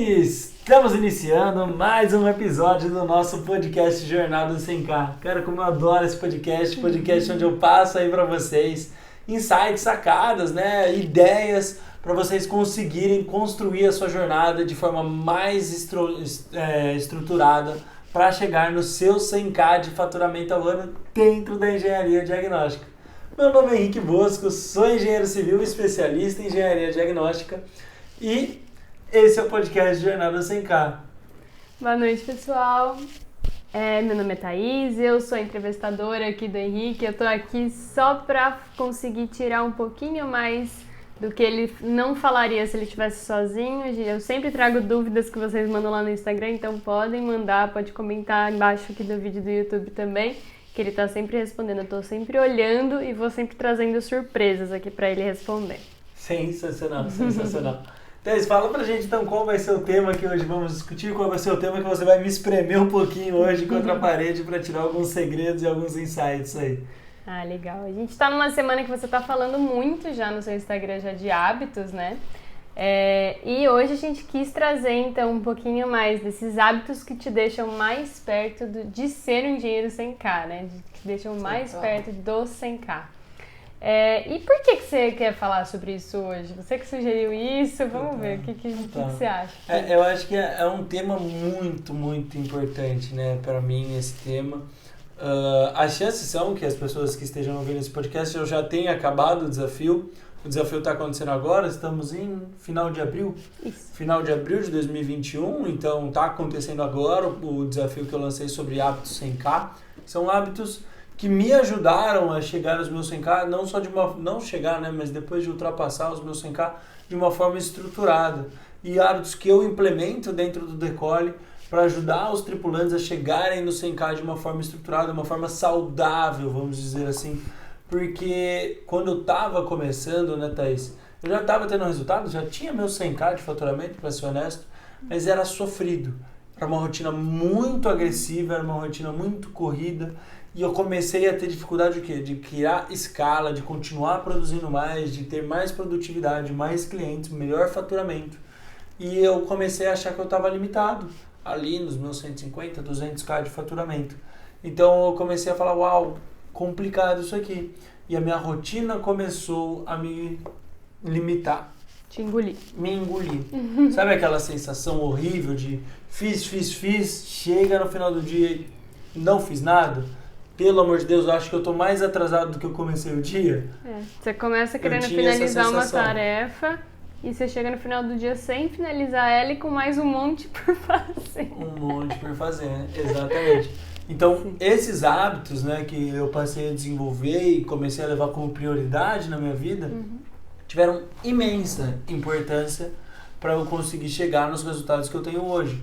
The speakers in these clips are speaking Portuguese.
Estamos iniciando mais um episódio do nosso podcast Jornada 100K. Cara, como eu adoro esse podcast onde eu passo aí para vocês insights, sacadas, né, ideias para vocês conseguirem construir a sua jornada de forma mais estruturada para chegar no seu 100K de faturamento ao ano dentro da engenharia diagnóstica. Meu nome é Henrique Bosco, sou engenheiro civil especialista em engenharia diagnóstica e esse é o podcast Jornada 100K. Boa noite, pessoal. Meu nome é Thaís, eu sou entrevistadora aqui do Henrique. Eu tô aqui só para conseguir tirar um pouquinho mais do que ele não falaria se ele estivesse sozinho. Eu sempre trago dúvidas que vocês mandam lá no Instagram, então podem mandar, pode comentar embaixo aqui do vídeo do YouTube também, que ele tá sempre respondendo. Eu tô sempre olhando e vou sempre trazendo surpresas aqui para ele responder. Sensacional, sensacional. Thaís, fala pra gente então qual vai ser o tema que hoje vamos discutir, qual vai ser o tema que você vai me espremer um pouquinho hoje contra a parede para tirar alguns segredos e alguns insights aí. Ah, legal. A gente tá numa semana que você tá falando muito já no seu Instagram já de hábitos, né? E hoje a gente quis trazer então um pouquinho mais desses hábitos que te deixam mais perto de ser um engenheiro 100K, né? Que te deixam mais perto do 100K. E por que você quer falar sobre isso hoje? Você que sugeriu isso, vamos ver o que você acha. Eu acho que é um tema muito, muito importante, né, para mim, esse tema. As chances são que as pessoas que estejam ouvindo esse podcast eu já tenha acabado o desafio. O desafio está acontecendo agora, estamos em final de abril. Isso. Final de abril de 2021, então está acontecendo agora o desafio que eu lancei sobre hábitos 100K. São hábitos que me ajudaram a chegar aos meus 100K, não só não chegar, né, mas depois de ultrapassar os meus 100K de uma forma estruturada. E hábitos que eu implemento dentro do Decolle para ajudar os tripulantes a chegarem no 100K de uma forma estruturada, de uma forma saudável, vamos dizer assim. Porque quando eu estava começando, né, Thaís, eu já estava tendo resultado, já tinha meu 100K de faturamento, para ser honesto, mas era sofrido. Era uma rotina muito agressiva, era uma rotina muito corrida. E eu comecei a ter dificuldade de criar escala, de continuar produzindo mais, de ter mais produtividade, mais clientes, melhor faturamento. E eu comecei a achar que eu estava limitado ali nos meus 150, 200k de faturamento. Então eu comecei a falar, uau, complicado isso aqui. E a minha rotina começou a me limitar. Te engolir. Me engolir. Sabe aquela sensação horrível de fiz, chega no final do dia e não fiz nada? Pelo amor de Deus, eu acho que eu tô mais atrasado do que eu comecei o dia. Você começa querendo finalizar uma tarefa e você chega no final do dia sem finalizar ela e com mais um monte por fazer. Um monte por fazer, né? Exatamente. Então, esses hábitos, né, que eu passei a desenvolver e comecei a levar como prioridade na minha vida, tiveram imensa importância para eu conseguir chegar nos resultados que eu tenho hoje.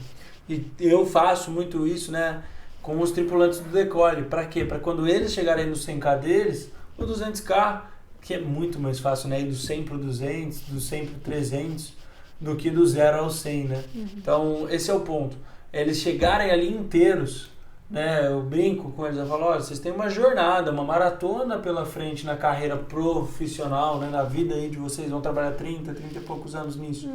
E eu faço muito isso, né, com os tripulantes do Decolle. Para quê? Para quando eles chegarem no 100K deles, o 200K, que é muito mais fácil, né? Ir do 100 para o 200, do 100 para o 300, do que do 0 ao 100, né? Então, esse é o ponto. Eles chegarem ali inteiros, né? Eu brinco com eles, eu falo, olha, vocês têm uma jornada, uma maratona pela frente na carreira profissional, né? Na vida aí de vocês, vão trabalhar 30 e poucos anos nisso.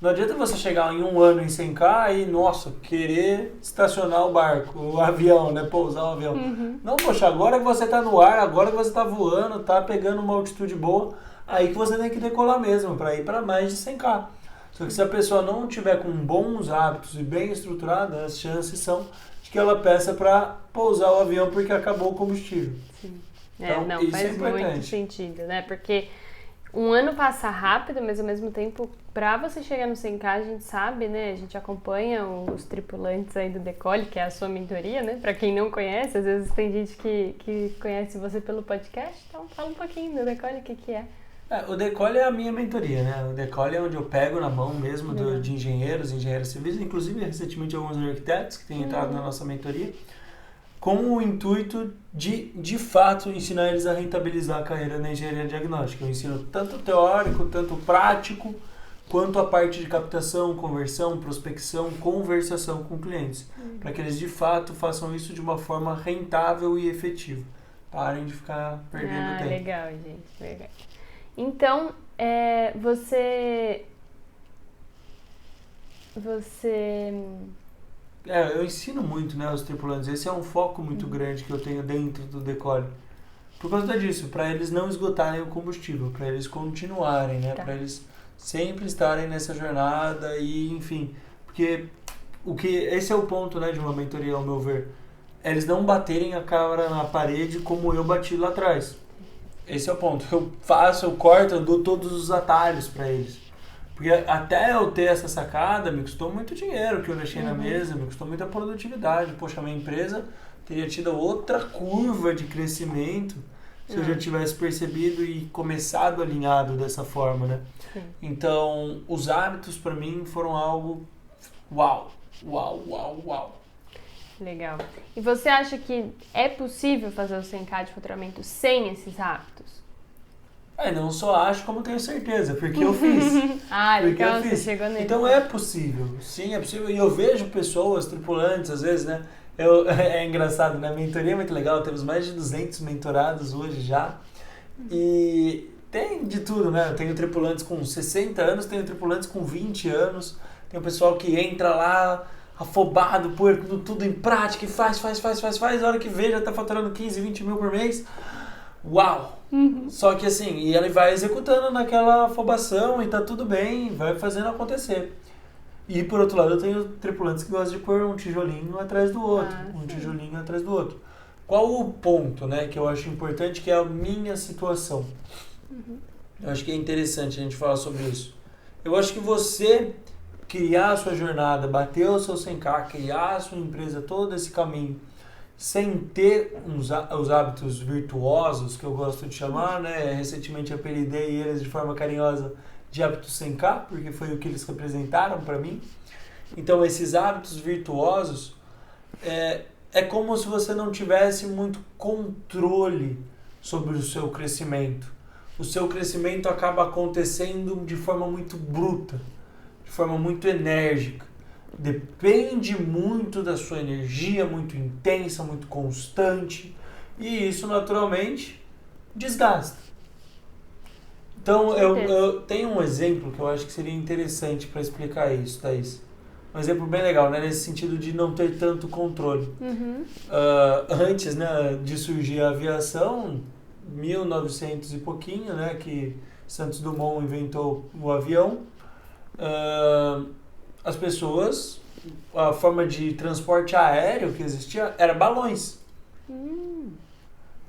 Não adianta você chegar em um ano em 100K e, nossa, querer estacionar o barco, o avião, né? Pousar o avião. Não, poxa, agora que você tá no ar, agora que você tá voando, tá pegando uma altitude boa, aí que você tem que decolar mesmo, para ir para mais de 100K. Só que se a pessoa não tiver com bons hábitos e bem estruturada, as chances são de que ela peça para pousar o avião porque acabou o combustível. Sim. Então, não, isso faz muito sentido, né? Porque um ano passa rápido, mas ao mesmo tempo, para você chegar no 100K, a gente sabe, né? A gente acompanha os tripulantes aí do Decolle, que é a sua mentoria, né? Para quem não conhece, às vezes tem gente que conhece você pelo podcast, então fala um pouquinho do Decolle, o que é. O Decolle é a minha mentoria, né? O Decolle é onde eu pego na mão mesmo de engenheiros civis, inclusive recentemente alguns arquitetos que têm entrado na nossa mentoria, com o intuito de fato, ensinar eles a rentabilizar a carreira na engenharia diagnóstica. Eu ensino tanto teórico, tanto prático, quanto a parte de captação, conversão, prospecção, conversação com clientes, para que eles de fato façam isso de uma forma rentável e efetiva. Parem de ficar perdendo tempo. Legal, gente, legal. Então, você você... Eu ensino muito, né, os tripulantes. Esse é um foco muito grande que eu tenho dentro do Decolle. Por causa disso, para eles não esgotarem o combustível, para eles continuarem, né, para eles sempre estarem nessa jornada e, enfim, porque esse é o ponto, né, de uma mentoria, ao meu ver. Eles não baterem a cara na parede como eu bati lá atrás. Esse é o ponto. Eu corto, eu dou todos os atalhos para eles. Porque até eu ter essa sacada, me custou muito dinheiro que eu deixei na mesa, me custou muita produtividade. Poxa, a minha empresa teria tido outra curva de crescimento se eu já tivesse percebido e começado alinhado dessa forma, né? Sim. Então, os hábitos para mim foram algo uau. Legal. E você acha que é possível fazer o 100K de faturamento sem esses hábitos? Não só acho, como tenho certeza, porque eu fiz. Então você chegou nele. Então é possível, sim, é possível. E eu vejo pessoas, tripulantes, às vezes, né? É engraçado, né? A mentoria é muito legal, temos mais de 200 mentorados hoje já. E tem de tudo, né? Eu tenho tripulantes com 60 anos, tenho tripulantes com 20 anos, tem o pessoal que entra lá afobado, pondo tudo em prática e faz, a hora que vê já tá faturando 15, 20 mil por mês. Uau! Só que assim, e ele vai executando naquela afobação e tá tudo bem, vai fazendo acontecer. E por outro lado, eu tenho tripulantes que gostam de pôr um tijolinho atrás do outro, tijolinho atrás do outro. Qual o ponto, né, que eu acho importante, que é a minha situação? Eu acho que é interessante a gente falar sobre isso. Eu acho que você criar a sua jornada, bater o seu 100K, criar a sua empresa, todo esse caminho, sem ter os hábitos virtuosos, que eu gosto de chamar, né? Recentemente apelidei eles de forma carinhosa de hábitos 100K, porque foi o que eles representaram para mim. Então, esses hábitos virtuosos é como se você não tivesse muito controle sobre o seu crescimento. O seu crescimento acaba acontecendo de forma muito bruta, de forma muito enérgica. Depende muito da sua energia, muito intensa, muito constante, e isso naturalmente desgasta. Então eu tenho um exemplo que eu acho que seria interessante para explicar isso, Thaís. Um exemplo bem legal, né? Nesse sentido de não ter tanto controle. Antes, né, de surgir a aviação, 1900 e pouquinho, né, que Santos Dumont inventou o avião, as pessoas, a forma de transporte aéreo que existia era balões.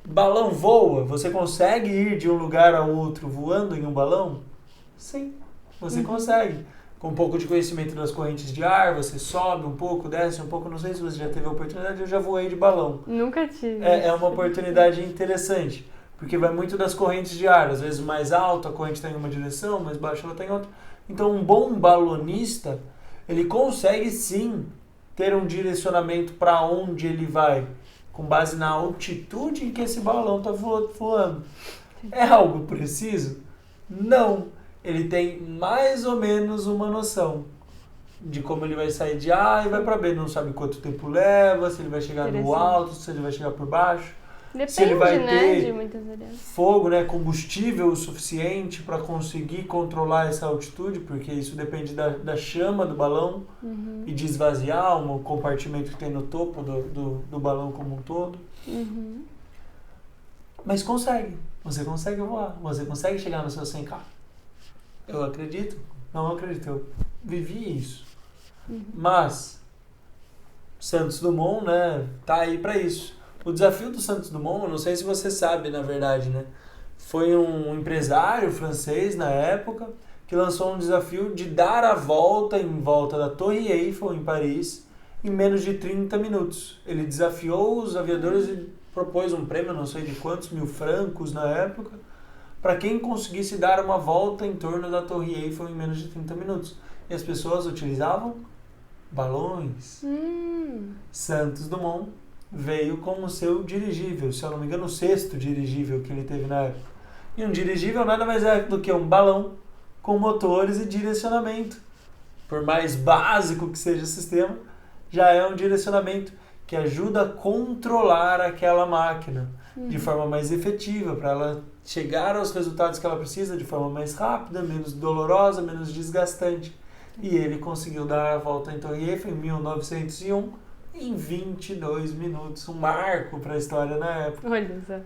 Balão voa, você consegue ir de um lugar ao outro voando em um balão? Sim, você consegue. Com um pouco de conhecimento das correntes de ar, você sobe um pouco, desce um pouco, não sei se você já teve a oportunidade, eu já voei de balão. Nunca tive. É uma oportunidade interessante, porque vai muito das correntes de ar, às vezes mais alto a corrente está em uma direção, mais baixo ela está em outra. Então um bom balonista, ele consegue sim ter um direcionamento para onde ele vai, com base na altitude em que esse balão está voando. É algo preciso? Não. Ele tem mais ou menos uma noção de como ele vai sair de A e vai para B. Não sabe quanto tempo leva, se ele vai chegar no alto, se ele vai chegar por baixo. Depende, se ele vai ter de muitas variáveis. Fogo, né, combustível o suficiente para conseguir controlar essa altitude, porque isso depende da chama do balão e de esvaziar um compartimento que tem no topo do balão como um todo. Mas você consegue voar, você consegue chegar no seu 100K. Eu acredito? Não acredito, eu vivi isso. Mas Santos Dumont, né, tá aí para isso. O desafio do Santos Dumont, eu não sei se você sabe, na verdade, né? Foi um empresário francês, na época, que lançou um desafio de dar a volta em volta da Torre Eiffel, em Paris, em menos de 30 minutos. Ele desafiou os aviadores e propôs um prêmio, não sei de quantos mil francos na época, para quem conseguisse dar uma volta em torno da Torre Eiffel em menos de 30 minutos. E as pessoas utilizavam balões. Santos Dumont veio com o seu dirigível, se eu não me engano, o 6º dirigível que ele teve na época. E um dirigível nada mais é do que um balão com motores e direcionamento. Por mais básico que seja o sistema, já é um direcionamento que ajuda a controlar aquela máquina de forma mais efetiva, para ela chegar aos resultados que ela precisa de forma mais rápida, menos dolorosa, menos desgastante. E ele conseguiu dar a volta em Torre Eiffel em 1901 em 22 minutos. Um marco para a história na época. Olha só.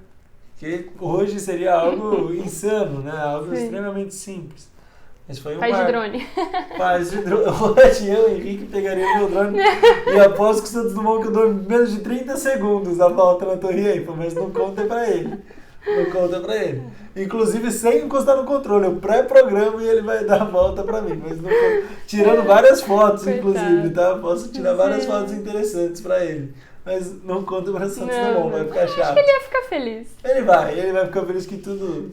Que hoje seria algo insano, né? Algo Sim. extremamente simples. Mas foi um Faz de marco. drone. Faz de drone. Hoje eu, Henrique, pegaria o meu drone e aposto que o Santos Dumont que eu dou menos de 30 segundos a volta na Torre Eiffel, mas não conta pra ele. Não conta pra ele. Inclusive sem encostar no controle, eu pré-programo e ele vai dar a volta pra mim. Mas não conta. Tirando várias fotos, Coitado. inclusive, tá? Posso tirar várias Sim. fotos interessantes pra ele. Mas não conta pra Santos Não, Dumont, vai ficar Acho chato. que ele ia ficar feliz. Ele vai ficar feliz que tudo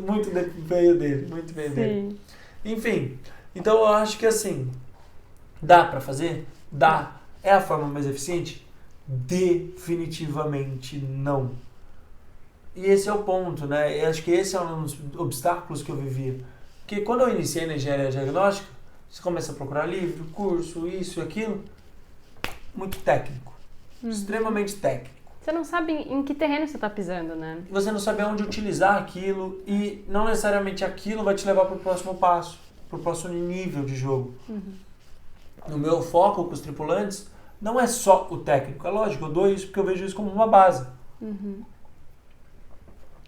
muito veio dele, muito veio dele. Sim. Enfim, então eu acho que assim, dá pra fazer? Dá. É a forma mais eficiente? Definitivamente não. E esse é o ponto, né? Eu acho que esse é um dos obstáculos que eu vivia. Porque quando eu iniciei na engenharia diagnóstica, você começa a procurar livro, curso, isso e aquilo, muito técnico, extremamente técnico. Você não sabe em que terreno você tá pisando, né? E você não sabe aonde utilizar aquilo e não necessariamente aquilo vai te levar para o próximo passo, para o próximo nível de jogo. No meu foco com os tripulantes, não é só o técnico. É lógico, eu dou isso porque eu vejo isso como uma base.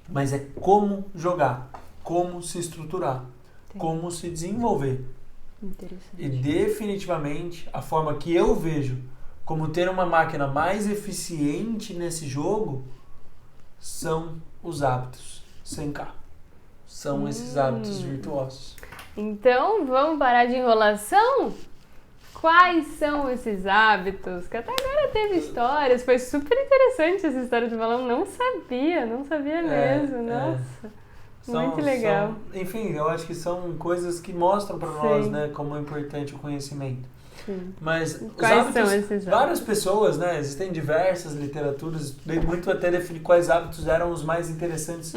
Mas é como jogar, como se estruturar, como se desenvolver. Interessante. E definitivamente a forma que eu vejo como ter uma máquina mais eficiente nesse jogo são os hábitos 100K. São esses hábitos virtuosos. Então, vamos parar de enrolação? Quais são esses hábitos? Que até agora teve histórias, foi super interessante essa história do balão, não sabia mesmo, nossa. Muito legal. Enfim, eu acho que são coisas que mostram para nós, Sim. né, como é importante o conhecimento. Sim. Mas os Quais hábitos, são esses hábitos? várias pessoas, né, existem diversas literaturas, estudei muito até definir quais hábitos eram os mais interessantes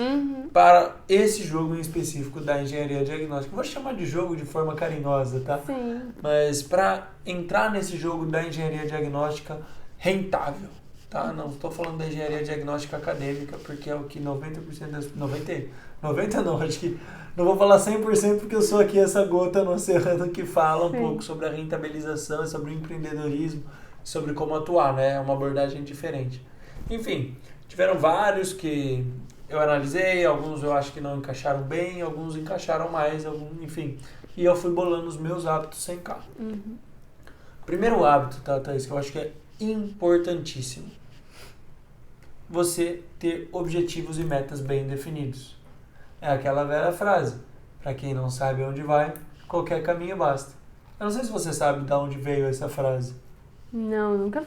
para esse jogo em específico da engenharia diagnóstica. Vou chamar de jogo de forma carinhosa, tá? Sim. Mas para entrar nesse jogo da engenharia diagnóstica rentável, tá? Não estou falando da engenharia diagnóstica acadêmica, porque é o que 90% das... 90 não, acho que... Não vou falar 100% porque eu sou aqui essa gota no oceano que fala um pouco sobre a rentabilização, sobre o empreendedorismo, sobre como atuar, né? É uma abordagem diferente. Enfim, tiveram vários que eu analisei, alguns eu acho que não encaixaram bem, alguns encaixaram mais, enfim. E eu fui bolando os meus hábitos 100K. Primeiro hábito, tá, Thaís, que eu acho que é importantíssimo. Você ter objetivos e metas bem definidos. É aquela velha frase, para quem não sabe onde vai, qualquer caminho basta. Eu não sei se você sabe de onde veio essa frase. Não, nunca.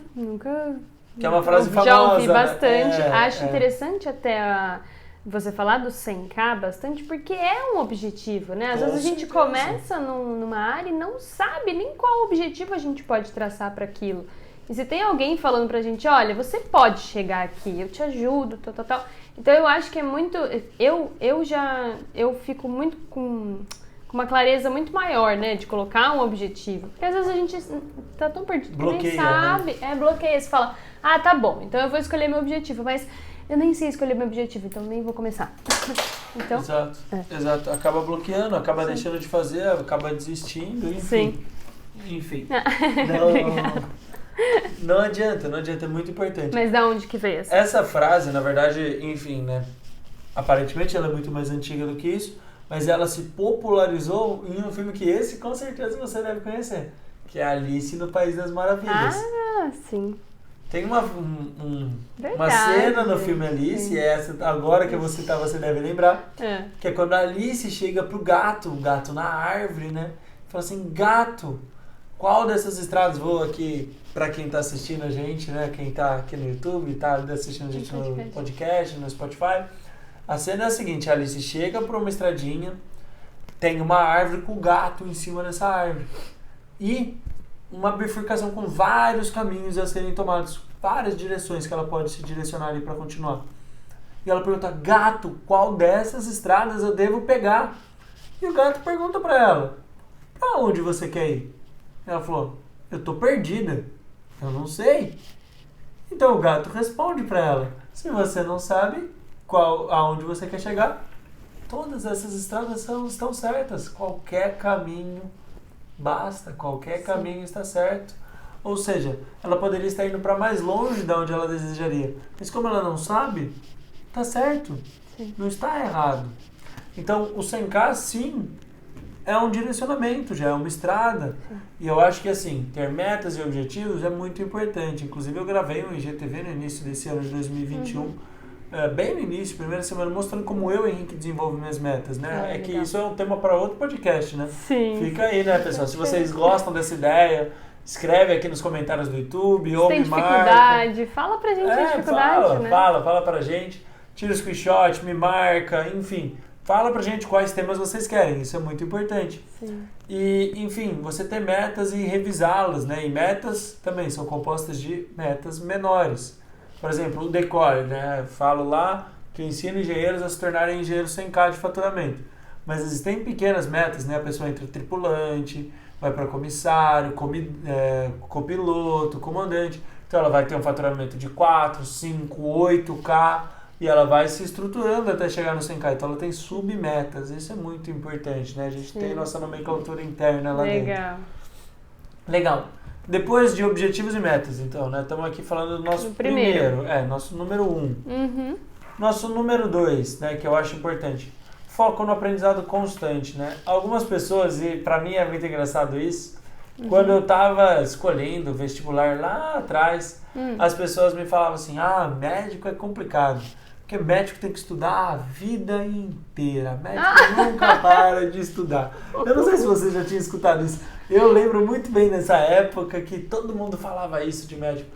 Que é uma frase famosa. Já ouvi né? bastante. Acho interessante até você falar do 100K bastante, porque é um objetivo, né? Às Com vezes a gente certeza. começa numa área e não sabe nem qual objetivo a gente pode traçar para aquilo. E se tem alguém falando pra gente, olha, você pode chegar aqui, eu te ajudo, tal. Então eu acho que é muito... Eu fico muito com uma clareza muito maior, né? De colocar um objetivo. Porque às vezes a gente tá tão perdido que nem Bloqueia, sabe. Né? Bloqueia. Você fala, tá bom, então eu vou escolher meu objetivo. Mas eu nem sei escolher meu objetivo, então nem vou começar. Então, Exato. Acaba bloqueando, acaba deixando de fazer, acaba desistindo, enfim. Sim. Enfim. Obrigada. Não adianta, é muito importante. Mas da onde que veio essa? Essa frase, na verdade, enfim, né? Aparentemente ela é muito mais antiga do que isso, mas ela se popularizou em um filme que esse com certeza você deve conhecer, que é Alice no País das Maravilhas. Ah, sim. Tem uma Verdade. cena no filme Alice, essa agora que eu vou citar você deve lembrar, que é quando a Alice chega pro gato, o gato na árvore, né? Fala assim, gato, qual dessas estradas vou aqui, pra quem tá assistindo a gente, né? Quem tá aqui no YouTube, tá assistindo a gente no podcast, no Spotify. A cena é a seguinte, a Alice chega por uma estradinha, tem uma árvore com o gato em cima dessa árvore. E uma bifurcação com vários caminhos a serem tomados, várias direções que ela pode se direcionar ali para continuar. E ela pergunta, gato, qual dessas estradas eu devo pegar? E o gato pergunta para ela, para onde você quer ir? Ela falou, eu tô perdida, eu não sei. Então o gato responde para ela, se você não sabe aonde você quer chegar, todas essas estradas estão certas, qualquer caminho basta, qualquer caminho está certo. Ou seja, ela poderia estar indo para mais longe de onde ela desejaria. Mas como ela não sabe, tá certo. Sim. Não está errado. Então, o 100K, sim, é um direcionamento, já é uma estrada. Sim. E eu acho que, assim, ter metas e objetivos é muito importante. Inclusive, eu gravei um IGTV no início desse ano de 2021, bem no início, primeira semana, mostrando como eu, Henrique, desenvolvo minhas metas, né? Que isso é um tema para outro podcast, né? Sim. Fica aí, né, pessoal? Se vocês gostam dessa ideia, escreve aqui nos comentários do YouTube, ou me marca. Fala pra gente a dificuldade, né? Fala pra gente. Tira o screenshot, me marca, enfim. Fala pra gente quais temas vocês querem, isso é muito importante. Sim. E, enfim, você ter metas e revisá-las, né? E metas também são compostas de metas menores. Por exemplo, o Decore, né? Falo lá que ensino engenheiros a se tornarem engenheiros 100K de faturamento. Mas existem pequenas metas, né? A pessoa entra tripulante, vai para comissário, copiloto, comandante. Então ela vai ter um faturamento de 4, 5, 8K e ela vai se estruturando até chegar no 100K. Então ela tem submetas, isso é muito importante, né? A gente tem nossa nomenclatura interna lá dentro. Legal. Depois de objetivos e metas, então, né? Estamos aqui falando do nosso primeiro. Nosso número 1. Nosso número 2, né? Que eu acho importante. Foco no aprendizado constante, né? Algumas pessoas, e pra mim é muito engraçado isso, quando eu tava escolhendo vestibular lá atrás, as pessoas me falavam assim, médico é complicado, porque médico tem que estudar a vida inteira, médico nunca para de estudar. Eu não sei se você já tinha escutado isso, eu lembro muito bem nessa época que todo mundo falava isso de médico.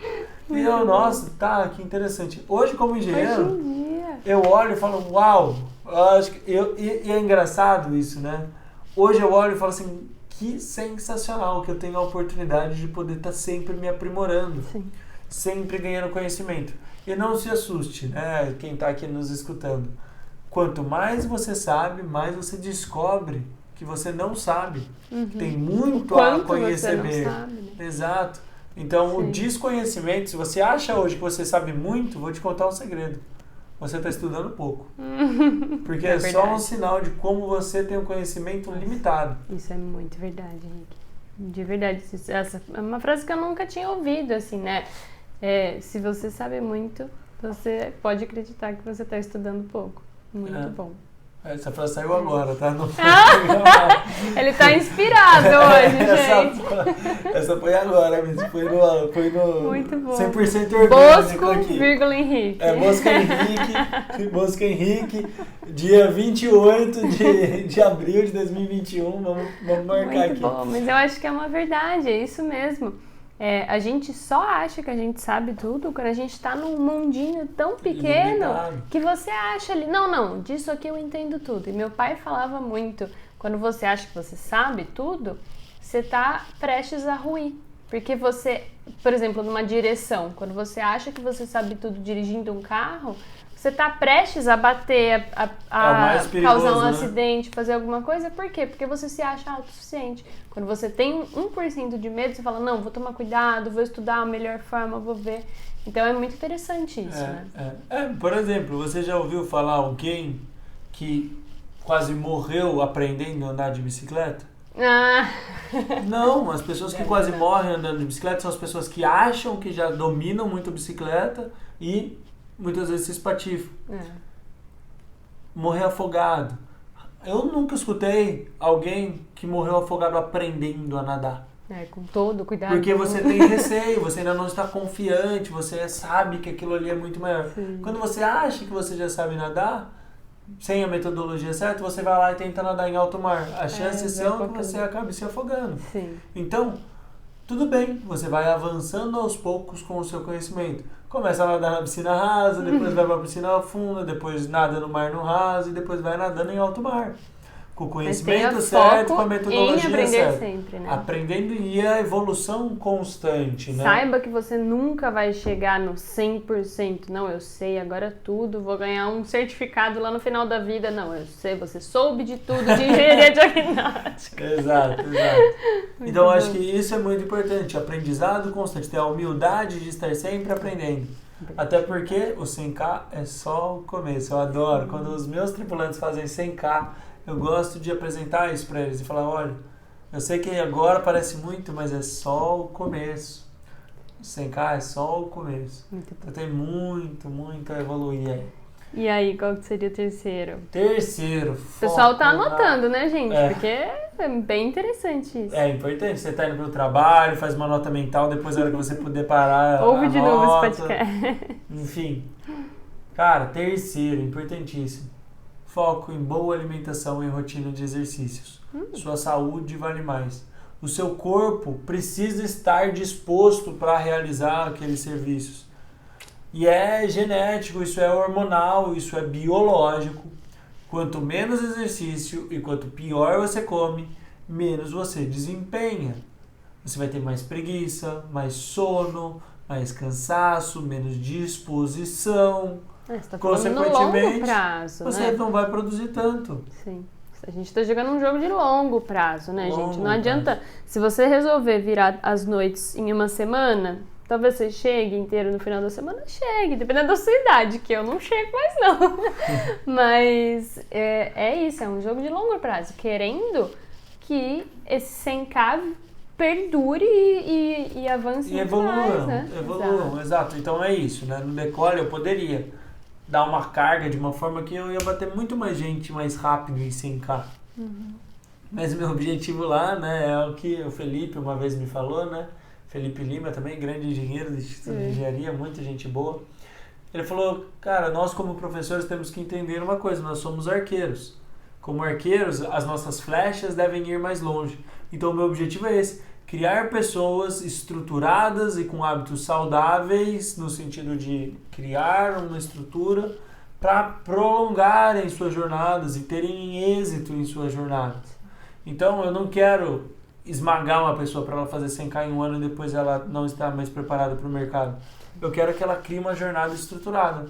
E eu, nossa, que interessante. Hoje como engenheiro, eu olho e falo, uau, e é engraçado isso, né? Hoje eu olho e falo assim, que sensacional que eu tenho a oportunidade de poder estar sempre me aprimorando, sempre ganhando conhecimento. E não se assuste, né? Quem está aqui nos escutando. Quanto mais você sabe, mais você descobre que você não sabe. Tem muito a conhecer. Você não sabe, né? Exato. Então, o desconhecimento, se você acha hoje que você sabe muito, vou te contar um segredo. Você está estudando pouco. Porque é só um sinal de como você tem um conhecimento limitado. Isso é muito verdade, Henrique. De verdade. Essa é uma frase que eu nunca tinha ouvido, assim, né? Se você sabe muito, você pode acreditar que você está estudando pouco. Muito bom. Essa frase saiu agora, tá? Não ele tá inspirado hoje, gente. Essa foi agora mesmo. Foi no muito bom. 100% orgânico aqui. Vírgula Henrique. Bosco Henrique, dia 28 de abril de 2021. Vamos marcar muito aqui. Bom, mas eu acho que é uma verdade, é isso mesmo. A gente só acha que a gente sabe tudo quando a gente tá num mundinho tão pequeno que você acha ali, não, disso aqui eu entendo tudo. E meu pai falava muito, quando você acha que você sabe tudo, você tá prestes a ruir. Porque você, por exemplo, numa direção, quando você acha que você sabe tudo dirigindo um carro, você tá prestes a bater, a causar um acidente, fazer alguma coisa. Por quê? Porque você se acha autossuficiente. Quando você tem 1% de medo, você fala, não, vou tomar cuidado, vou estudar a melhor forma, vou ver. Então é muito interessante isso, né? Por exemplo, você já ouviu falar alguém que quase morreu aprendendo a andar de bicicleta? Não, as pessoas que quase morrem andando de bicicleta são as pessoas que acham que já dominam muito a bicicleta e muitas vezes se espatifam. Morrer afogado. Eu nunca escutei alguém que morreu afogado aprendendo a nadar. Com todo cuidado. Porque você tem receio, você ainda não está confiante, você sabe que aquilo ali é muito maior. Sim. Quando você acha que você já sabe nadar, sem a metodologia certa, você vai lá e tenta nadar em alto mar. As chances são que você acabe se afogando. Sim. Então, tudo bem, você vai avançando aos poucos com o seu conhecimento. Começa a nadar na piscina rasa, depois vai para a piscina funda, depois nada no mar no raso e depois vai nadando em alto mar. Com o conhecimento certo, com a metodologia certa. Sempre, né? Aprendendo e a evolução constante, né? Saiba que você nunca vai chegar no 100%. Não, eu sei agora tudo, vou ganhar um certificado lá no final da vida. Não, eu sei, você soube de tudo de engenharia diagnóstica. Exato. Então, acho que isso é muito importante. Aprendizado constante, ter a humildade de estar sempre aprendendo. Até porque o 100K é só o começo. Eu adoro. Quando os meus tripulantes fazem 100K, eu gosto de apresentar isso para eles e falar, olha, Eu sei que agora parece muito, mas é só o começo. 100K é só o começo. Então tem muito a evoluir aí. E aí, qual que seria o terceiro? Terceiro, o pessoal tá anotando, né, gente? Porque é bem interessante isso. É importante, você tá indo pro trabalho, faz uma nota mental, depois na hora que você puder parar, ouve de novo esse podcast. Enfim. Cara, terceiro, importantíssimo. Foco em boa alimentação e rotina de exercícios. Sua saúde vale mais. O seu corpo precisa estar disposto para realizar aqueles serviços. E é genético, isso é hormonal, isso é biológico. Quanto menos exercício e quanto pior você come, menos você desempenha. Você vai ter mais preguiça, mais sono, mais cansaço, menos disposição. Você tá falando no longo prazo, você não vai produzir tanto. Sim. A gente tá jogando um jogo de longo prazo, né, gente? Não adianta, se você resolver virar as noites em uma semana, talvez você chegue inteiro no final da semana, chegue, dependendo da sua idade, que eu não chego mais não. Mas é isso, é um jogo de longo prazo, querendo que esse 100K perdure e avance e muito mais, né? Evoluam, exato. Então é isso, né? No Decolle eu poderia dar uma carga de uma forma que eu ia bater muito mais gente mais rápido em 100K. Mas o meu objetivo lá, né, é o que o Felipe uma vez me falou, né? Felipe Lima também, grande engenheiro do Instituto de Engenharia, muita gente boa. Ele falou, cara, nós como professores temos que entender uma coisa, nós somos arqueiros. Como arqueiros, as nossas flechas devem ir mais longe. Então o meu objetivo é esse, criar pessoas estruturadas e com hábitos saudáveis, no sentido de criar uma estrutura para prolongarem suas jornadas e terem êxito em suas jornadas. Então eu não quero esmagar uma pessoa para ela fazer 100K em um ano e depois ela não estar mais preparada para o mercado. Eu quero que ela crie uma jornada estruturada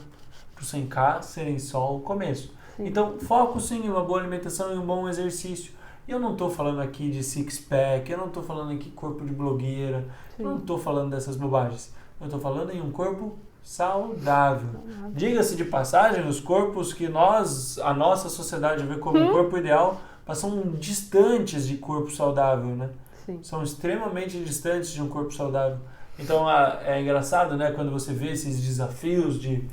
para o 100K serem só o começo. Sim. Então foco sim em uma boa alimentação e um bom exercício. Eu não estou falando aqui de six-pack, eu não estou falando aqui corpo de blogueira, eu não estou falando dessas bobagens. Eu estou falando em um corpo saudável. Diga-se de passagem, os corpos que a nossa sociedade vê como um corpo ideal, são distantes de corpo saudável, né? Sim. São extremamente distantes de um corpo saudável. Então é engraçado, né, quando você vê esses desafios de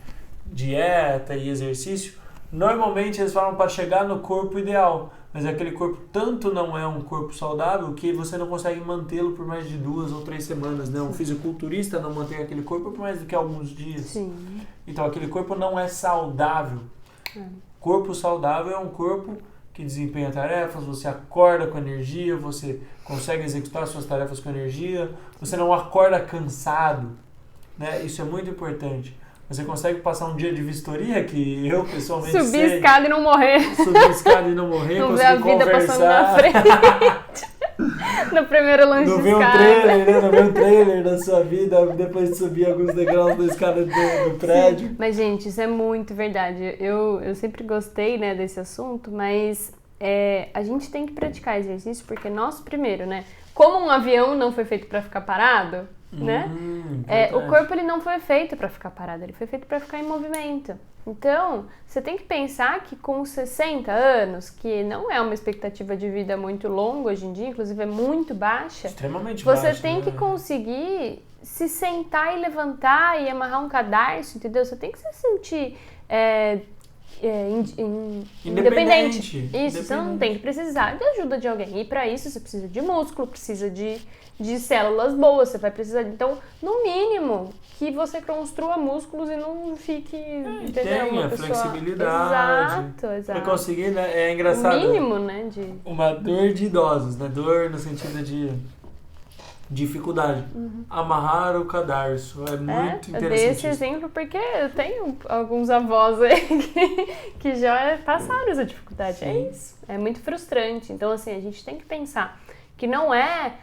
dieta e exercício, normalmente eles falam para chegar no corpo ideal, mas aquele corpo tanto não é um corpo saudável que você não consegue mantê-lo por mais de 2 ou 3 semanas, né? Um fisiculturista não mantém aquele corpo por mais do que alguns dias. Sim. Então aquele corpo não é saudável. Corpo saudável é um corpo que desempenha tarefas, você acorda com energia, você consegue executar suas tarefas com energia, você não acorda cansado, né? Isso é muito importante. Você consegue passar um dia de vistoria, que eu pessoalmente subir a escada e não morrer. Subir a escada e não morrer, não conseguir ver a vida conversar. Passando na frente. No primeiro lanche não de ver escada. Um trailer, né? Não ver um trailer da sua vida depois de subir alguns degraus da escada do prédio. Sim. Mas, gente, isso é muito verdade. Eu sempre gostei, né, desse assunto, mas a gente tem que praticar exercício porque nós, primeiro, né? Como um avião não foi feito para ficar parado, né? O corpo ele não foi feito para ficar parado, ele foi feito para ficar em movimento. Então, você tem que pensar que com 60 anos, que não é uma expectativa de vida muito longa hoje em dia, inclusive é muito baixa, extremamente você baixa, tem que conseguir se sentar e levantar e amarrar um cadarço, entendeu? Você tem que se sentir independente. Isso, você não tem que precisar de ajuda de alguém. E para isso você precisa de músculo, precisa de células boas, você vai precisar. Então, no mínimo, que você construa músculos e não fique. Tenha uma pessoa... flexibilidade. Exato. Pra conseguir, né? É engraçado. O mínimo, né? Uma dor de idosos, né? Dor no sentido de dificuldade. Amarrar o cadarço. É muito interessante. Eu dei esse exemplo porque eu tenho alguns avós aí que já passaram essa dificuldade. Sim. É isso. É muito frustrante. Então, assim, a gente tem que pensar que não é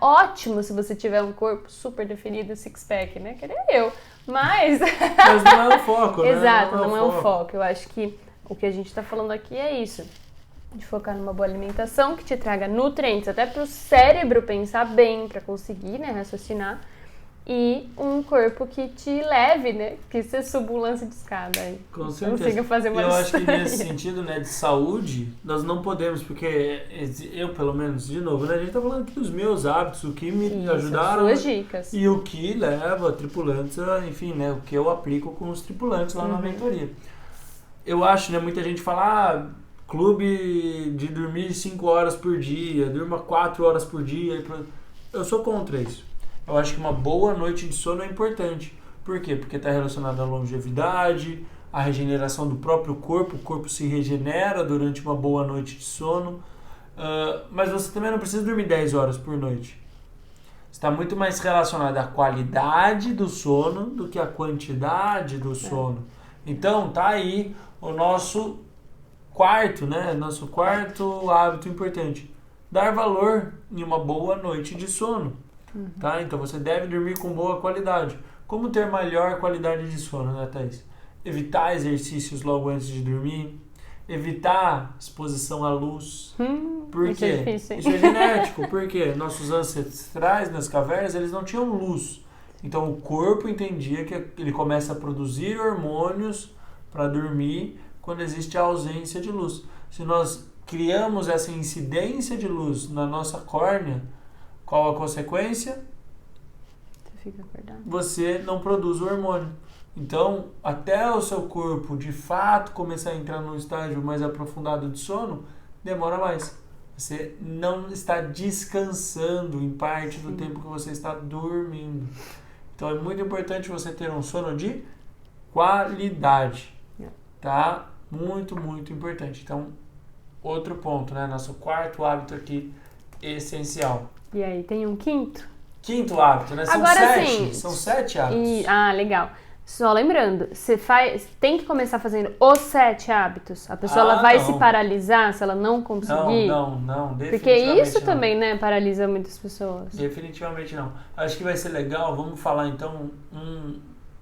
ótimo se você tiver um corpo super definido, six-pack, né? Que nem eu. Mas não é o foco, né? Exato, não é o foco. Eu acho que o que a gente tá falando aqui é isso. De focar numa boa alimentação que te traga nutrientes, até para o cérebro pensar bem, para conseguir, né, raciocinar. e um corpo que te leve, né? Que você suba um lance de escada aí. Com certeza. Consiga fazer uma Eu acho que distância. nesse sentido, né, de saúde, nós não podemos, porque eu, pelo menos, de novo, né, a gente tá falando aqui dos meus hábitos, o que me ajudaram Suas dicas. e o que leva tripulantes, enfim, né, o que eu aplico com os tripulantes lá na mentoria. Eu acho, né, muita gente fala, clube de dormir 5 horas por dia, durma 4 horas por dia. Eu sou contra isso. Eu acho que uma boa noite de sono é importante. Por quê? Porque está relacionado à longevidade, à regeneração do próprio corpo. O corpo se regenera durante uma boa noite de sono. Mas você também não precisa dormir 10 horas por noite. Está muito mais relacionado à qualidade do sono do que à quantidade do sono. Então, tá aí o nosso quarto, né? Nosso quarto hábito importante. Dar valor em uma boa noite de sono. Tá? Então você deve dormir com boa qualidade. Como ter maior qualidade de sono, né, Thaís? Evitar exercícios logo antes de dormir. Evitar exposição à luz. Por Isso quê? é difícil, hein? Isso é genético. Por quê? Nossos ancestrais nas cavernas, eles não tinham luz. Então o corpo entendia que ele começa a produzir hormônios para dormir quando existe a ausência de luz. Se nós criamos essa incidência de luz na nossa córnea, qual a consequência? Você fica acordado. Você não produz o hormônio. Então, até o seu corpo de fato começar a entrar num estágio mais aprofundado de sono, demora mais. Você não está descansando em parte do tempo que você está dormindo. Então, é muito importante você ter um sono de qualidade. Tá? Muito, muito importante. Então, outro ponto, né? Nosso quarto hábito aqui, essencial. E aí, tem um quinto? Quinto hábito, né? São Agora, 7. assim, São 7 hábitos. Legal. Só lembrando, você tem que começar fazendo os 7 hábitos. A pessoa ela vai não. se paralisar se ela não conseguir. Não, definitivamente Porque isso não. também, né, paralisa muitas pessoas. Definitivamente não. Acho que vai ser legal, vamos falar então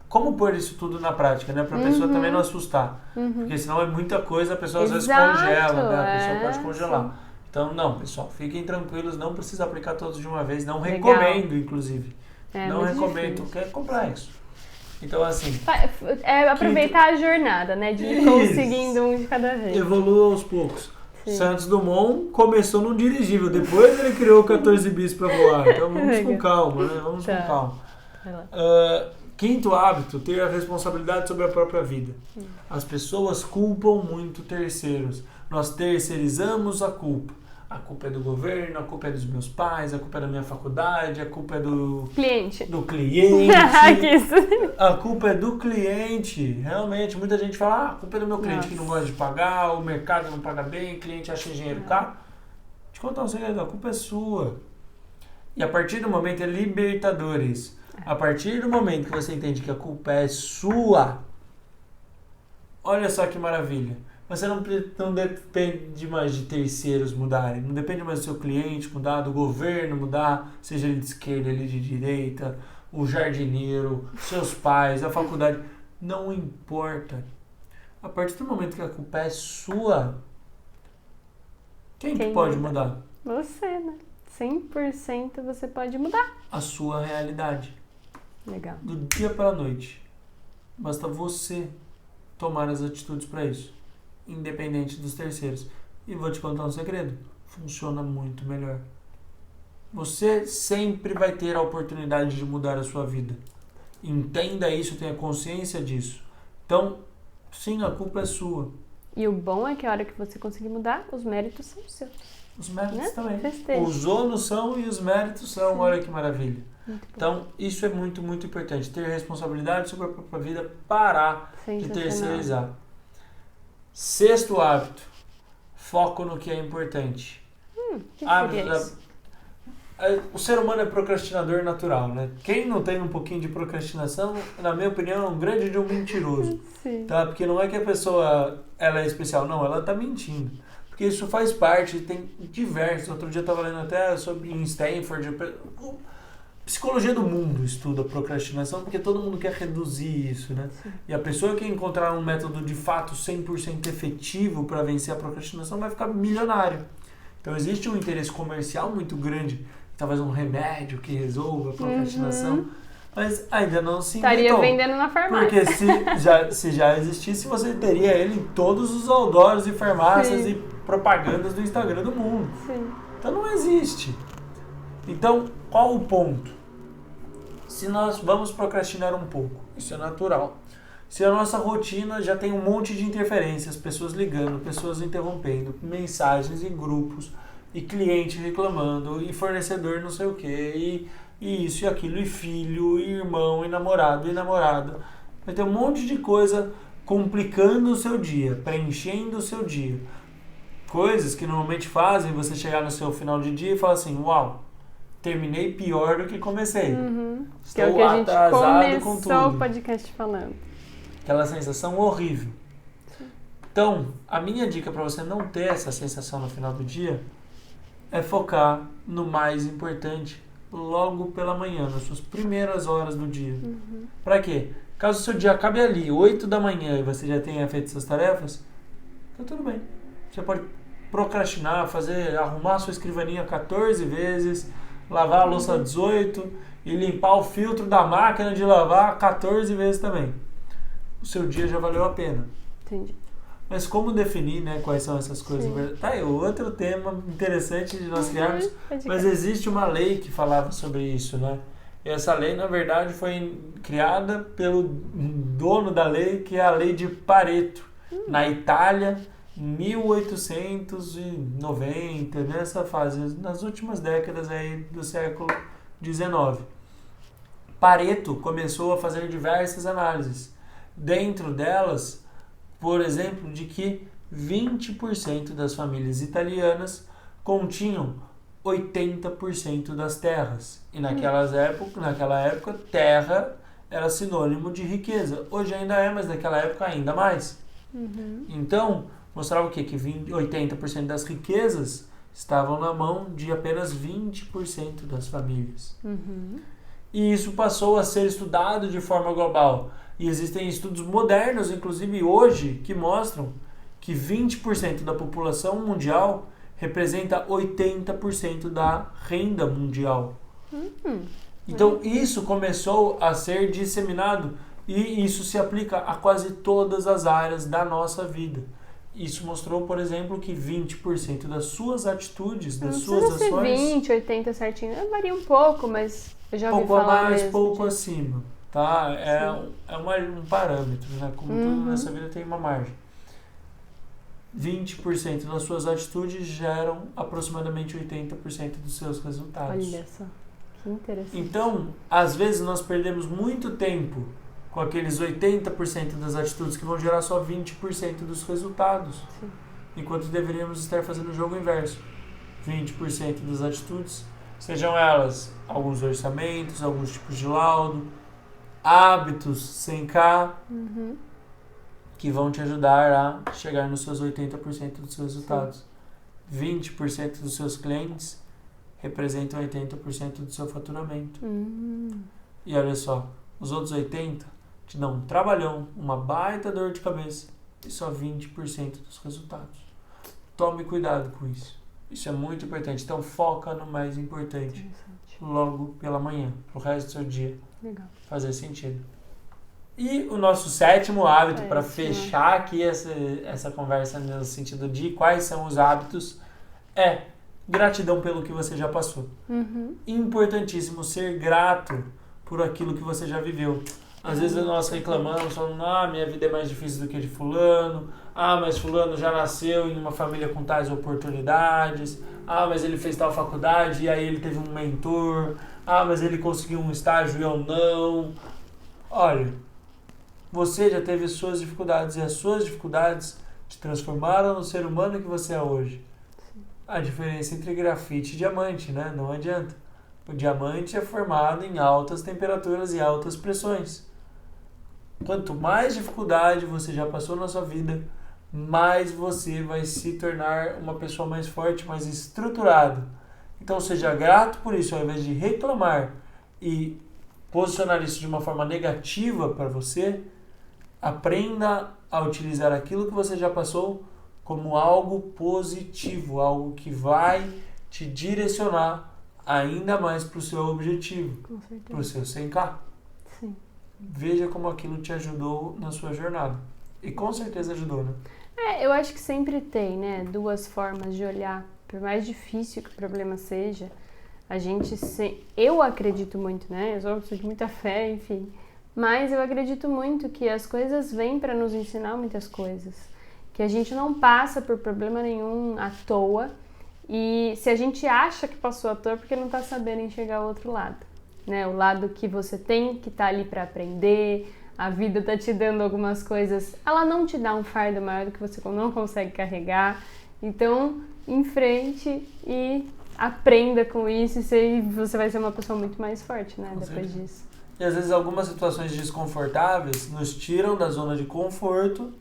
como pôr isso tudo na prática, né? Pra pessoa também não assustar. Porque senão é muita coisa, a pessoa às vezes congela, né? A pessoa pode congelar. Sim. Então, não, pessoal, fiquem tranquilos, não precisa aplicar todos de uma vez. Não Legal. recomendo, inclusive. Não muito recomendo, difícil. porque é complexo. Então, assim, Aproveitar a jornada, né, de ir Isso. conseguindo um de cada vez. evolua aos poucos. Sim. Santos Dumont começou num dirigível, depois ele criou o 14 bis para voar. Então vamos com calma, né? Vamos com calma. Vai lá. Quinto hábito, ter a responsabilidade sobre a própria vida. As pessoas culpam muito terceiros. Nós terceirizamos a culpa. A culpa é do governo, a culpa é dos meus pais, a culpa é da minha faculdade, a culpa é do Cliente. cliente. Que isso. A culpa é do cliente. Realmente, muita gente fala, a culpa é do meu cliente que não gosta de pagar, o mercado não paga bem, o cliente acha engenheiro caro. Te contar um segredo, a culpa é sua. E a partir do momento, é libertador isso. A partir do momento que você entende que a culpa é sua, olha só que maravilha. Você não depende mais de terceiros mudarem, não depende mais do seu cliente mudar, do governo mudar, seja ele de esquerda, ele de direita, o jardineiro, seus pais, a faculdade. Não importa. A partir do momento que a culpa é sua, quem que pode mudar? Você, né? 100% você pode mudar. A sua realidade. Legal. Do dia para a noite. Basta você tomar as atitudes para isso, independente dos terceiros. E vou te contar um segredo. Funciona muito melhor. Você sempre vai ter a oportunidade de mudar a sua vida. Entenda isso, tenha consciência disso. Então, sim, a culpa é sua. E o bom é que a hora que você conseguir mudar, os méritos são seus. Os méritos Né? também. Festejo. Os ônus são e os méritos são. Sim. Olha que maravilha. Então, isso é muito, muito importante. Ter responsabilidade sobre a própria vida, parar de terceirizar. Sexto hábito. Foco no que é importante. Que seria isso? O ser humano é procrastinador natural, né? Quem não tem um pouquinho de procrastinação, na minha opinião, é um grande de um mentiroso. Sim. Tá? Porque não é que a pessoa ela é especial, não, ela tá mentindo. Porque isso faz parte, tem diversos. Outro dia eu estava lendo até sobre em Stanford. Psicologia do mundo estuda procrastinação porque todo mundo quer reduzir isso, né? Sim. E a pessoa que encontrar um método de fato 100% efetivo para vencer a procrastinação vai ficar milionário. Então existe um interesse comercial muito grande, talvez um remédio que resolva a procrastinação. Mas ainda não se Estaria inventou. vendendo na farmácia. Porque se já existisse, você teria ele em todos os outdoors e farmácias Sim. e propagandas do Instagram do mundo. Sim. Então não existe. Então, qual o ponto? Se nós vamos procrastinar um pouco, isso é natural. Se a nossa rotina já tem um monte de interferências, pessoas ligando, pessoas interrompendo, mensagens em grupos, e cliente reclamando, e fornecedor não sei o que, e isso e aquilo, e filho, e irmão, e namorada. Vai ter um monte de coisa complicando o seu dia, preenchendo o seu dia. Coisas que normalmente fazem você chegar no seu final de dia e falar assim, uau, terminei pior do que comecei. Que é o Estou que a gente atrasado com começou tudo. o podcast falando. Aquela sensação horrível. Então, a minha dica para você não ter essa sensação no final do dia é focar no mais importante logo pela manhã, nas suas primeiras horas do dia. Para quê? Caso o seu dia acabe ali, 8 da manhã, e você já tenha feito suas tarefas, tá tudo bem. Você pode procrastinar, arrumar a sua escrivaninha 14 vezes, lavar a louça 18 e limpar o filtro da máquina de lavar 14 vezes também. O seu dia já valeu a pena. Entendi. Mas como definir, né, quais são essas coisas? Sim. Tá aí, outro tema interessante de nós criarmos, mas Existe. existe uma lei que falava sobre isso, né? E essa lei, na verdade, foi criada pelo dono da lei, que é a lei de Pareto, na Itália, em 1890, nessa fase, nas últimas décadas aí do século XIX. Pareto começou a fazer diversas análises. Dentro delas, por exemplo, de que 20% das famílias italianas continham 80% das terras. E naquela época, terra era sinônimo de riqueza. Hoje ainda é, mas naquela época ainda mais. Então, mostrava o quê? Que 80% das riquezas estavam na mão de apenas 20% das famílias. E isso passou a ser estudado de forma global. E existem estudos modernos, inclusive hoje, que mostram que 20% da população mundial representa 80% da renda mundial. Então, isso começou a ser disseminado e isso se aplica a quase todas as áreas da nossa vida. Isso mostrou, por exemplo, que 20% das suas atitudes, das suas Não precisa ações... ser 20, 80 certinho. Varia um pouco, mas eu já ouvi pouco a falar mais, mesmo pouco disso. acima, tá? É um parâmetro, né? Como tudo nessa vida tem uma margem. 20% das suas atitudes geram aproximadamente 80% dos seus resultados. Olha só, que interessante. Então, às vezes nós perdemos muito tempo com aqueles 80% das atitudes que vão gerar só 20% dos resultados. Sim. Enquanto deveríamos estar fazendo o jogo inverso. 20% das atitudes, sejam elas alguns orçamentos, alguns tipos de laudo, hábitos 100K, que vão te ajudar a chegar nos seus 80% dos seus resultados. 20% dos seus clientes representam 80% do seu faturamento. E olha só, os outros 80% te dão um trabalhão, uma baita dor de cabeça e só 20% dos resultados. Tome cuidado com isso. Isso é muito importante. Então foca no mais importante logo pela manhã, pro resto do seu dia. Legal. Fazer sentido. E o nosso sétimo hábito, para fechar aqui essa conversa no sentido de quais são os hábitos, é gratidão pelo que você já passou. Importantíssimo ser grato por aquilo que você já viveu. Às vezes nós reclamamos, falando, minha vida é mais difícil do que a de fulano, mas fulano já nasceu em uma família com tais oportunidades, mas ele fez tal faculdade e aí ele teve um mentor, mas ele conseguiu um estágio e eu não. Olha, você já teve suas dificuldades e as suas dificuldades te transformaram no ser humano que você é hoje. A diferença entre grafite e diamante, né? Não adianta. O diamante é formado em altas temperaturas e altas pressões. Quanto mais dificuldade você já passou na sua vida, mais você vai se tornar uma pessoa mais forte, mais estruturada. Então seja grato por isso, ao invés de reclamar e posicionar isso de uma forma negativa para você, aprenda a utilizar aquilo que você já passou como algo positivo, algo que vai te direcionar ainda mais para o seu objetivo, para o seu 100K. Sim. Veja como aquilo te ajudou na sua jornada. E com certeza ajudou, né? Eu acho que sempre tem, né, duas formas de olhar. Por mais difícil que o problema seja, eu acredito muito, né? Eu sou uma pessoa de muita fé, enfim. Mas eu acredito muito que as coisas vêm para nos ensinar muitas coisas. Que a gente não passa por problema nenhum à toa. E se a gente acha que passou à toa, é porque não está sabendo enxergar o outro lado, né? O lado que você tem que estar ali para aprender. A vida tá te dando algumas coisas, ela não te dá um fardo maior do que você não consegue carregar. Então, em frente e aprenda com isso e você vai ser uma pessoa muito mais forte, né, depois disso. E às vezes algumas situações desconfortáveis nos tiram da zona de conforto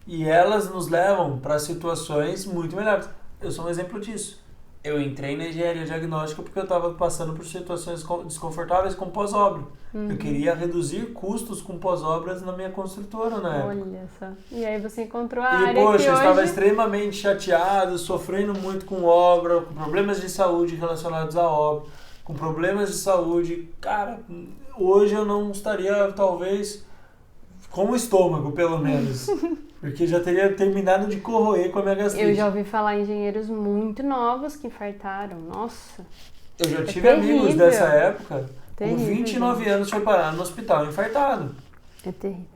e elas nos levam para situações muito melhores. Eu sou um exemplo disso. Eu entrei na engenharia diagnóstica porque eu estava passando por situações desconfortáveis com pós-obra. Eu queria reduzir custos com pós-obras na minha construtora na época. Olha só. E aí você encontrou a área que eu hoje... estava extremamente chateado, sofrendo muito com obra, com problemas de saúde relacionados à obra, com problemas de saúde. Cara, hoje eu não estaria, talvez, com o estômago, pelo menos. Porque já teria terminado de corroer com a minha gastrite. Eu já ouvi falar em engenheiros muito novos que infartaram. Nossa. Eu já tive amigos dessa época, com 29 anos, foi parar no hospital infartado. É terrível.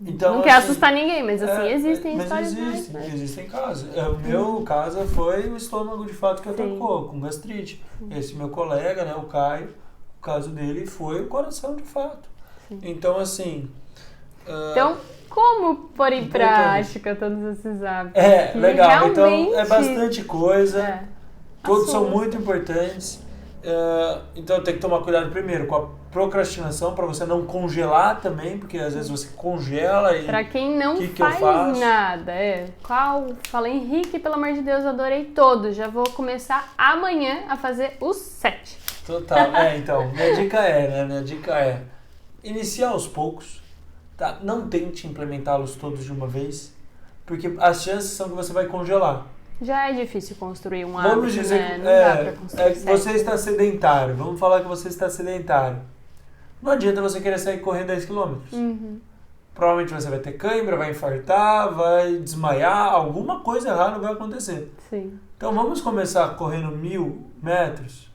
Então, não quer assustar ninguém, mas assim, existem histórias mais, né? Existem casos. O meu caso foi o estômago de fato que atacou, com gastrite. Esse meu colega, né, o Caio, o caso dele foi o coração de fato. Então, assim... Então, como pôr em prática todos esses hábitos? Legal. Então, é bastante coisa. Todos são muito importantes. Então, tem que tomar cuidado primeiro com a procrastinação, para você não congelar também, porque às vezes você congela e... Para quem não faz nada. Fala, Henrique, pelo amor de Deus, adorei todos. Já vou começar amanhã a fazer os 7. Total. Então, minha dica é iniciar aos poucos. Tá? Não tente implementá-los todos de uma vez, porque as chances são que você vai congelar. Já é difícil construir um hábito, vamos dizer, né? Não dá pra construir você está sedentário. Vamos falar que você está sedentário. Não adianta você querer sair correndo 10 km. Provavelmente você vai ter cãibra, vai infartar, vai desmaiar, alguma coisa errada vai acontecer. Sim. Então vamos começar correndo 1.000 metros,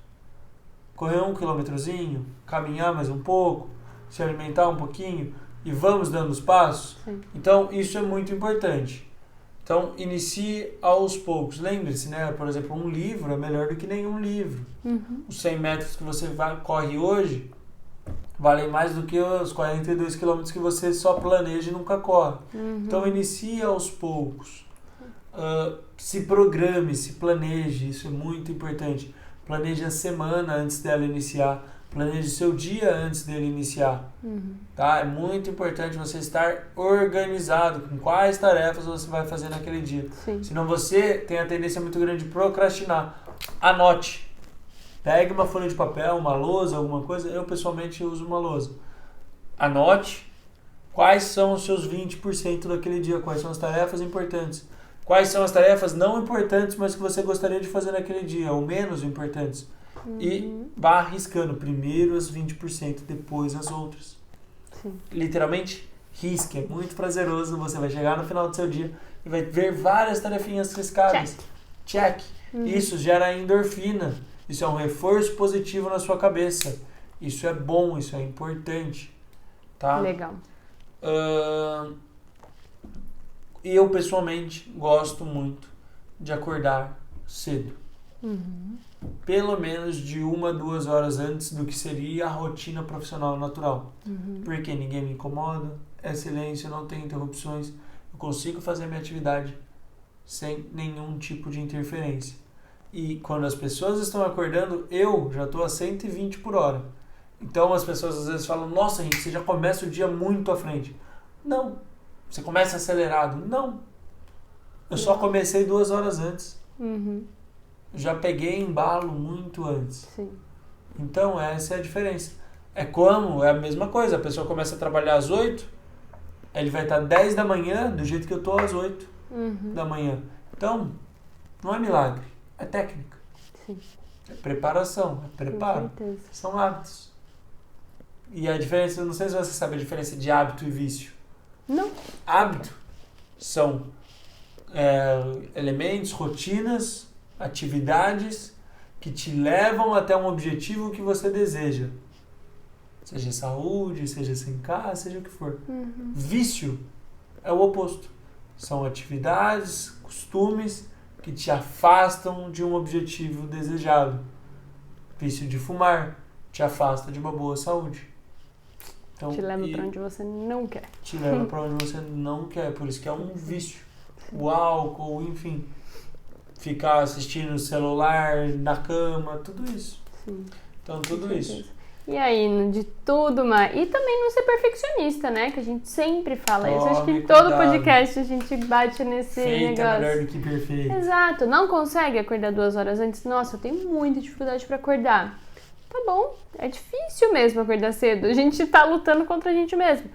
correr 1 quilômetrozinho, caminhar mais um pouco, se alimentar um pouquinho, e vamos dando os passos. Sim. Então, isso é muito importante. Então, inicie aos poucos. Lembre-se, né? Por exemplo, um livro é melhor do que nenhum livro. Os 100 metros que você corre hoje valem mais do que os 42 quilômetros que você só planeja e nunca corre. Então, inicie aos poucos. Se programe, se planeje. Isso é muito importante. Planeje a semana antes dela iniciar. Planeje seu dia antes dele iniciar. Tá? É muito importante você estar organizado com quais tarefas você vai fazer naquele dia. Sim. Senão você tem a tendência muito grande de procrastinar. Anote. Pegue uma folha de papel, uma lousa, alguma coisa. Eu, pessoalmente, uso uma lousa. Anote quais são os seus 20% daquele dia. Quais são as tarefas importantes. Quais são as tarefas não importantes, mas que você gostaria de fazer naquele dia. Ou menos importantes. E vá arriscando primeiro as 20%, depois as outras. Sim. Literalmente, risque. É muito prazeroso. Você vai chegar no final do seu dia e vai ver várias tarefinhas riscadas. Check. Isso gera endorfina. Isso é um reforço positivo na sua cabeça. Isso é bom, isso é importante. Tá? Legal. E eu, pessoalmente, gosto muito de acordar cedo. Pelo menos de 1-2 horas antes do que seria a rotina profissional natural. Porque ninguém me incomoda, é silêncio, não tem interrupções. Eu consigo fazer a minha atividade sem nenhum tipo de interferência. E quando as pessoas estão acordando, eu já estou a 120 por hora. Então as pessoas às vezes falam, nossa, Henrique, você já começa o dia muito à frente. Não. Você começa acelerado. Não. Eu só comecei 2 horas antes. Já peguei embalo muito antes. Sim. Então, essa é a diferença. É a mesma coisa. A pessoa começa a trabalhar às 8, ele vai estar 10 da manhã, do jeito que eu estou às 8 da manhã. Então, não é milagre, é técnica. Sim. É preparação, é preparo. Com certeza. São hábitos. E a diferença, não sei se você sabe a diferença de hábito e vício. Não. Hábito são elementos, rotinas, atividades que te levam até um objetivo que você deseja. Seja saúde, seja sem casa, seja o que for. Vício é o oposto. São atividades, costumes que te afastam de um objetivo desejado. Vício de fumar te afasta de uma boa saúde. Então, Te leva pra onde você não quer. Te leva pra onde você não quer. Por isso que é um vício. O álcool, enfim. Ficar assistindo o celular na cama, tudo isso. Sim. Então, tudo isso. E aí, de tudo mais. E também não ser perfeccionista, né? Que a gente sempre fala isso. Acho que em todo podcast a gente bate nesse Feito negócio. É melhor do que perfeito. Exato. Não consegue acordar 2 horas antes? Nossa, eu tenho muita dificuldade pra acordar. Tá bom. É difícil mesmo acordar cedo. A gente tá lutando contra a gente mesmo.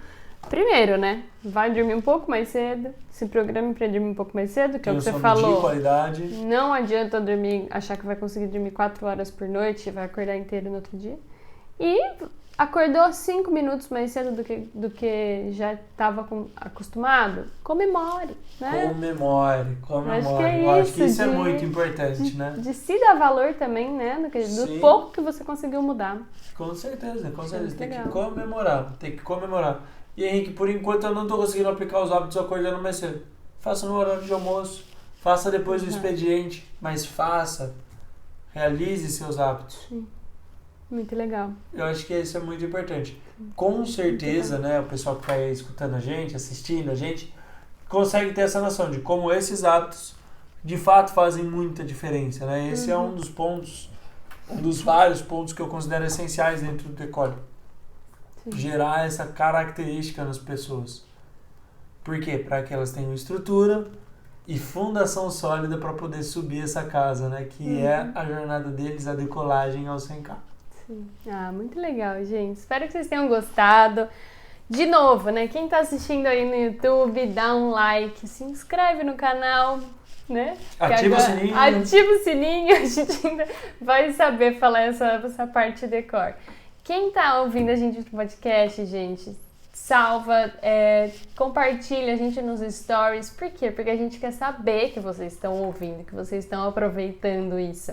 Primeiro, né? Vai dormir um pouco mais cedo. Se programe pra dormir um pouco mais cedo, que é o que você falou. De qualidade. Não adianta dormir, achar que vai conseguir dormir 4 horas por noite e vai acordar inteiro no outro dia. E acordou 5 minutos mais cedo do que já estava acostumado? Comemore, né? Comemore. Acho que é Eu acho que isso isso é muito importante, né? De se dar valor também, né? Do pouco que você conseguiu mudar. Com certeza, com certeza. Tem legal. que comemorar, tem que comemorar. E Henrique, por enquanto eu não estou conseguindo aplicar os hábitos acordando mais cedo. Faça no horário de almoço, faça depois do expediente, mas faça. Realize seus hábitos. Sim. Muito legal. Eu acho que isso é muito importante. Com certeza, né, o pessoal que está aí escutando a gente, assistindo a gente, consegue ter essa noção de como esses hábitos de fato fazem muita diferença, né? Esse é um dos pontos, um dos vários pontos que eu considero essenciais dentro do Decore. Gerar essa característica nas pessoas. Por quê? Para que elas tenham estrutura e fundação sólida para poder subir essa casa, né? Que é a jornada deles, a decolagem ao 100K. Sim. Ah, muito legal, gente. Espero que vocês tenham gostado. De novo, né? Quem tá assistindo aí no YouTube, dá um like, se inscreve no canal, né? Ativa o sininho. Ativa o sininho, a gente ainda vai saber falar essa parte de decor. Quem tá ouvindo a gente no podcast, gente, salva, compartilha a gente nos stories. Por quê? Porque a gente quer saber que vocês estão ouvindo, que vocês estão aproveitando isso.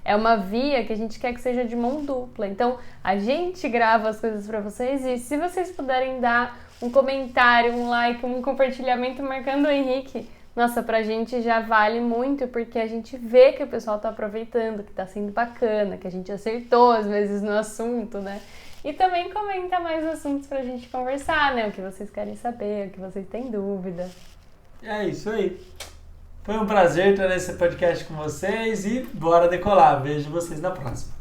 É uma via que a gente quer que seja de mão dupla. Então, a gente grava as coisas para vocês e se vocês puderem dar um comentário, um like, um compartilhamento marcando o Henrique, nossa, pra gente já vale muito, porque a gente vê que o pessoal tá aproveitando, que tá sendo bacana, que a gente acertou às vezes no assunto, né? E também comenta mais assuntos pra gente conversar, né? O que vocês querem saber, o que vocês têm dúvida. É isso aí. Foi um prazer estar nesse podcast com vocês e bora decolar. Vejo vocês na próxima.